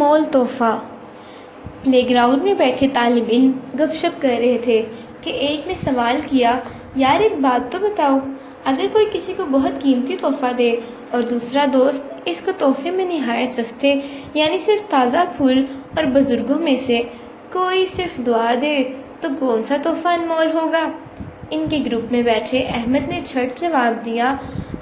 انمول تحفہ۔ Play ground میں بیٹھے طالب علم گپ شپ کر رہے تھے کہ ایک نے سوال کیا، یار ایک بات تو بتاؤ، اگر کوئی کسی کو بہت قیمتی تحفہ دے اور دوسرا دوست اس کو تحفے میں نہایت سستے یعنی صرف تازہ پھول اور بزرگوں میں سے کوئی صرف دعا دے تو کون سا تحفہ انمول ہوگا؟ ان کے گروپ میں بیٹھے احمد نے جھٹ جواب دیا،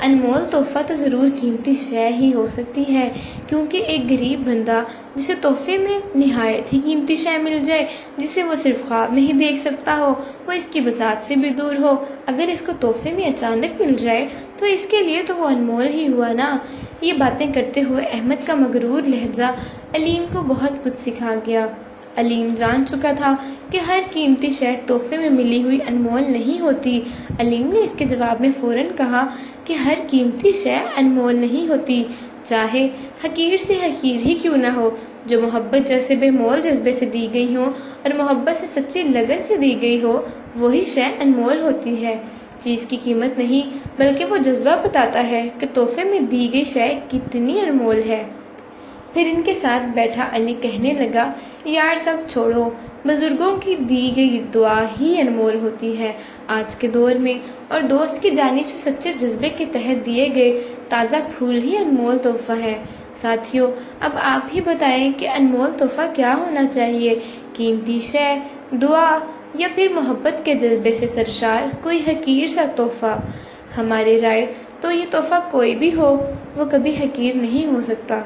انمول تحفہ تو ضرور قیمتی شے ہی ہو سکتی ہے، کیونکہ ایک غریب بندہ جسے تحفے میں نہایت ہی قیمتی شے مل جائے جسے وہ صرف خواب میں ہی دیکھ سکتا ہو، وہ اس کی بساط سے بھی دور ہو، اگر اس کو تحفے میں اچانک مل جائے تو اس کے لیے تو وہ انمول ہی ہوا نا۔ یہ باتیں کرتے ہوئے احمد کا مغرور لہجہ علیم کو بہت کچھ سکھا گیا۔ علیم جان چکا تھا کہ ہر قیمتی شے تحفے میں ملی ہوئی انمول نہیں ہوتی۔ علیم نے اس کے جواب میں فوراً کہا کہ ہر قیمتی شے انمول نہیں ہوتی، چاہے حقیر سے حقیر ہی کیوں نہ ہو، جو محبت جیسے بے مول جذبے سے دی گئی ہو اور محبت سے سچی لگن سے دی گئی ہو، وہی شے انمول ہوتی ہے۔ چیز کی قیمت نہیں بلکہ وہ جذبہ بتاتا ہے کہ تحفے میں دی گئی شے کتنی انمول ہے۔ پھر ان کے ساتھ بیٹھا علی کہنے لگا، یار سب چھوڑو، بزرگوں کی دی گئی دعا ہی انمول ہوتی ہے آج کے دور میں، اور دوست کی جانب سے سچے جذبے کے تحت دیے گئے تازہ پھول ہی انمول تحفہ ہے۔ ساتھیو، اب آپ ہی بتائیں کہ انمول تحفہ کیا ہونا چاہیے، قیمتی شے، دعا، یا پھر محبت کے جذبے سے سرشار کوئی حقیر سا تحفہ؟ ہماری رائے تو یہ تحفہ کوئی بھی ہو، وہ کبھی حقیر نہیں ہو سکتا۔